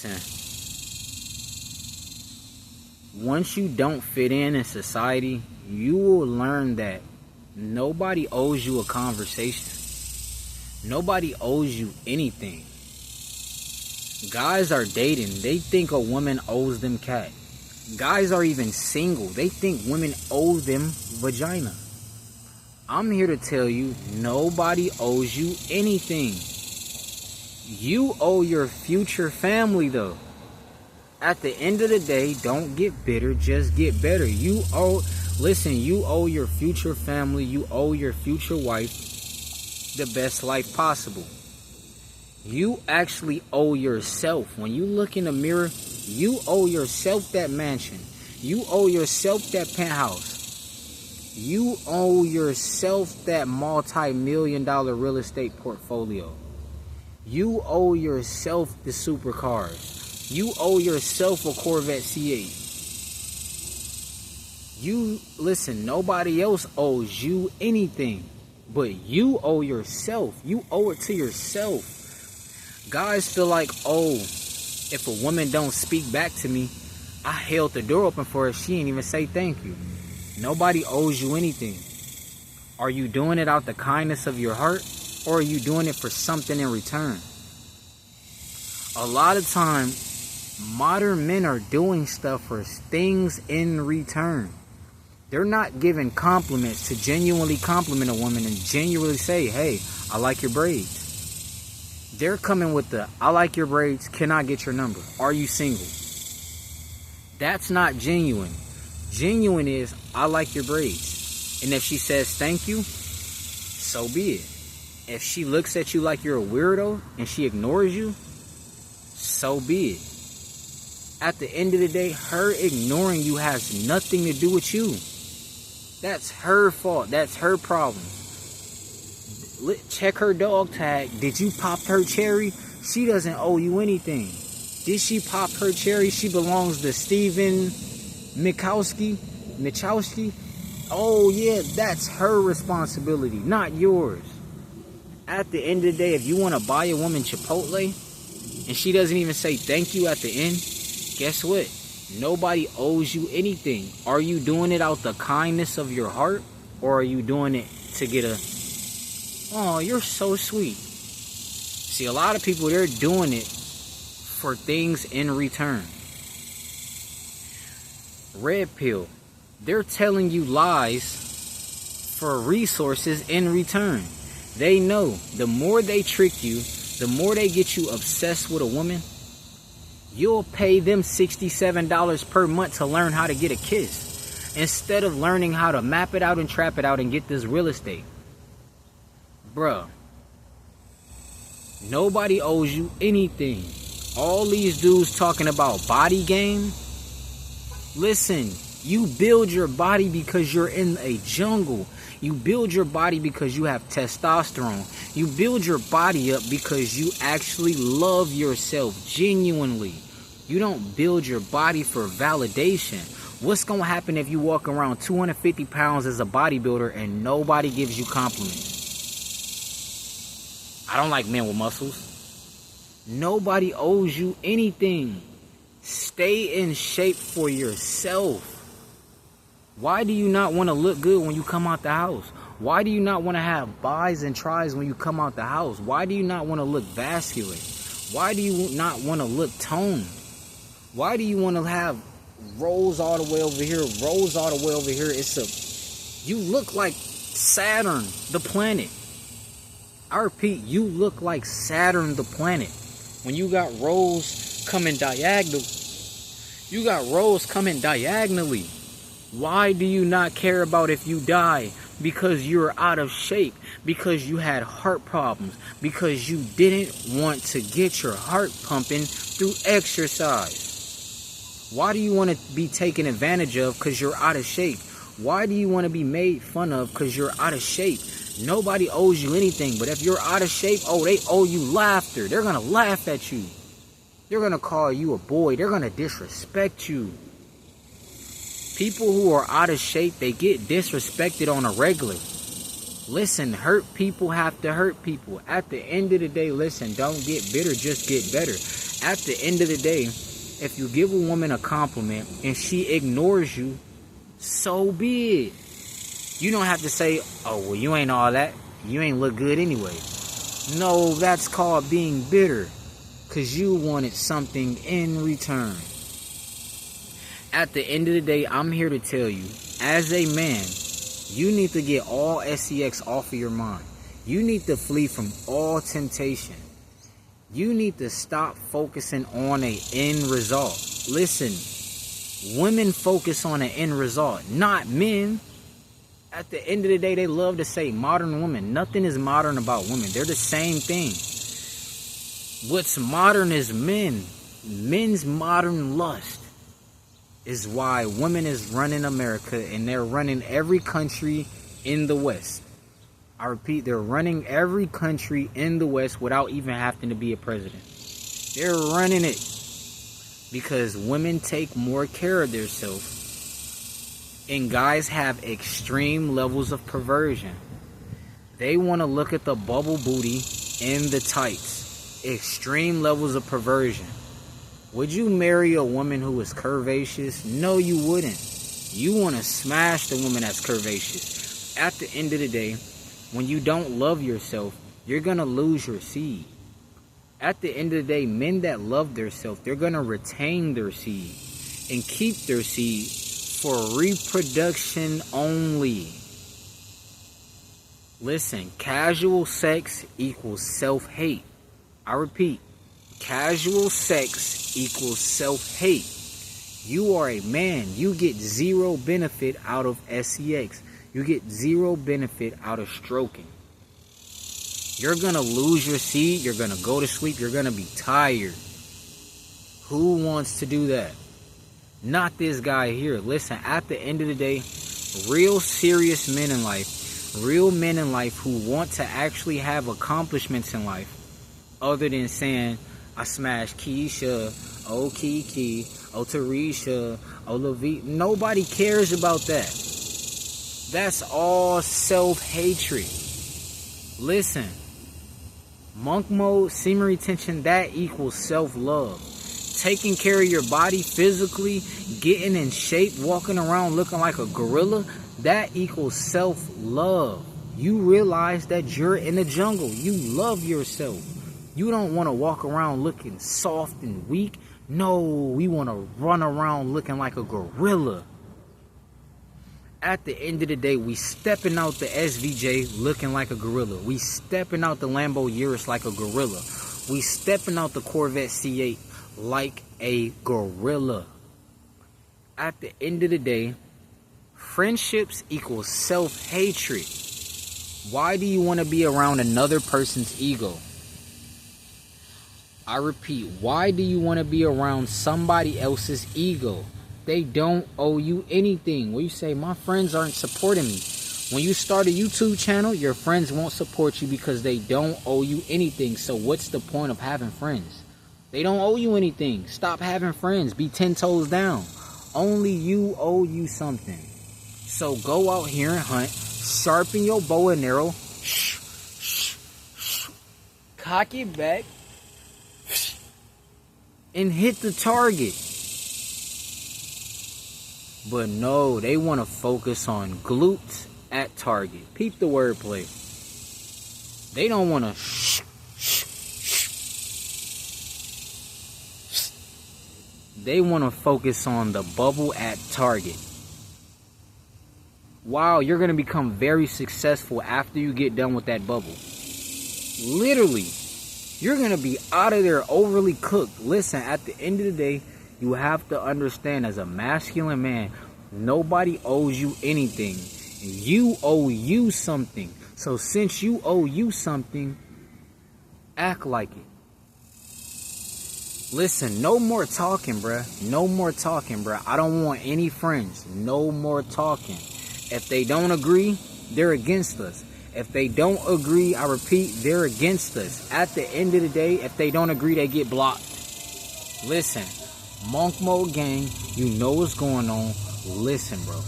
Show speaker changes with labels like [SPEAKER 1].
[SPEAKER 1] Listen, once you don't fit in society, you will learn that nobody owes you a conversation. Nobody owes you anything. Guys are dating. They think a woman owes them cat. Guys are even single. They think women owe them vagina. I'm here to tell you, nobody owes you anything. You owe your future family, though. At the end of the day, don't get bitter, just get better. You owe your future family, you owe your future wife the best life possible. You actually owe yourself. When you look in the mirror, you owe yourself that mansion. You owe yourself that penthouse. You owe yourself that multi-million-dollar real estate portfolio. You owe yourself the supercars. You owe yourself a Corvette C8. Nobody else owes you anything, but you owe yourself. You owe it to yourself. Guys feel like, if a woman don't speak back to me, I held the door open for her. She didn't even say thank you. Nobody owes you anything. Are you doing it out the kindness of your heart, or are you doing it for something in return? A lot of time, modern men are doing stuff for things in return. They're not giving compliments to genuinely compliment a woman and genuinely say, hey, I like your braids. They're coming with the, I like your braids, can I get your number? Are you single? That's not genuine. Genuine is, I like your braids. And if she says thank you, so be it. If she looks at you like you're a weirdo and she ignores you, so be it. At the end of the day, her ignoring you has nothing to do with you. That's her fault. That's her problem. Check her dog tag. Did you pop her cherry? She doesn't owe you anything. Did she pop her cherry? She belongs to Steven Mikowski. Oh yeah, that's her responsibility, not yours. At the end of the day, if you want to buy a woman Chipotle and she doesn't even say thank you at the end, guess what? Nobody owes you anything. Are you doing it out the kindness of your heart, or are you doing it to get a, oh, you're so sweet? See, a lot of people, they're doing it for things in return. Red pill. They're telling you lies for resources in return. They know the more they trick you, the more they get you obsessed with a woman, you'll pay them $67 per month to learn how to get a kiss, instead of learning how to map it out and trap it out and get this real estate. Bruh, nobody owes you anything. All these dudes talking about body game. Listen, you build your body because you're in a jungle. You build your body because you have testosterone. You build your body up because you actually love yourself genuinely. You don't build your body for validation. What's going to happen if you walk around 250 pounds as a bodybuilder and nobody gives you compliments? I don't like men with muscles. Nobody owes you anything. Stay in shape for yourself. Why do you not want to look good when you come out the house? Why do you not want to have buys and tries when you come out the house? Why do you not want to look vascular? Why do you not want to look toned? Why do you want to have rolls all the way over here, rolls all the way over here? You look like Saturn, the planet. I repeat, you look like Saturn, the planet. When you got rolls coming diagonal, you got rolls coming diagonally. Why do you not care about if you die? Because you're out of shape, because you had heart problems, because you didn't want to get your heart pumping through exercise. Why do you want to be taken advantage of because you're out of shape? Why do you want to be made fun of because you're out of shape? Nobody owes you anything, but if you're out of shape, they owe you laughter. They're going to laugh at you. They're going to call you a boy. They're going to disrespect you. People who are out of shape, they get disrespected on a regular. Listen, hurt people have to hurt people. At the end of the day, listen, don't get bitter, just get better. At the end of the day, if you give a woman a compliment and she ignores you, so be it. You don't have to say, oh, well, you ain't all that. You ain't look good anyway. No, that's called being bitter, because you wanted something in return. At the end of the day, I'm here to tell you, as a man, you need to get all sex off of your mind. You need to flee from all temptation. You need to stop focusing on an end result. Listen, women focus on an end result, not men. At the end of the day, they love to say modern women. Nothing is modern about women. They're the same thing. What's modern is men. Men's modern lust is why women is running America, and they're running every country in the West. I repeat, they're running every country in the West without even having to be a president. They're running it because women take more care of themselves. And guys have extreme levels of perversion. They want to look at the bubble booty in the tights. Extreme levels of perversion. Would you marry a woman who is curvaceous? No, you wouldn't. You want to smash the woman that's curvaceous. At the end of the day, when you don't love yourself, you're going to lose your seed. At the end of the day, men that love themselves, they're going to retain their seed and keep their seed for reproduction only. Listen, casual sex equals self-hate. I repeat, casual sex equals self-hate. You are a man. You get zero benefit out of sex. You get zero benefit out of stroking. You're going to lose your seed. You're going to go to sleep. You're going to be tired. Who wants to do that? Not this guy here. Listen, at the end of the day, real serious men in life, real men in life who want to actually have accomplishments in life, other than saying, I smashed Keisha, oh Kiki, oh Tarisha, oh Levine. Nobody cares about that. That's all self-hatred. Listen, monk mode, semen retention, that equals self-love. Taking care of your body physically, getting in shape, walking around looking like a gorilla, that equals self-love. You realize that you're in the jungle. You love yourself. You don't want to walk around looking soft and weak. No, we want to run around looking like a gorilla. At the end of the day, we stepping out the SVJ looking like a gorilla. We stepping out the Lambo Urus like a gorilla. We stepping out the Corvette C8 like a gorilla. At the end of the day, friendships equal self-hatred. Why do you want to be around another person's ego? I repeat, why do you want to be around somebody else's ego? They don't owe you anything. Well, you say, my friends aren't supporting me. When you start a YouTube channel, your friends won't support you because they don't owe you anything. So what's the point of having friends? They don't owe you anything. Stop having friends. Be 10 toes down. Only you owe you something. So go out here and hunt. Sharpen your bow and arrow. Cock it back. And hit the target. But no, they want to focus on glutes at target. Peep the wordplay. They don't want to They want to focus on the bubble at target. Wow, you're going to become very successful after you get done with that bubble. Literally, you're going to be out of there overly cooked. Listen, at the end of the day, you have to understand, as a masculine man, nobody owes you anything. You owe you something. So since you owe you something, act like it. Listen, no more talking, bruh. No more talking, bruh. I don't want any friends. No more talking. If they don't agree, they're against us. If they don't agree, I repeat, they're against us. At the end of the day, if they don't agree, they get blocked. Listen, Monk Mode Gang, you know what's going on. Listen, bro.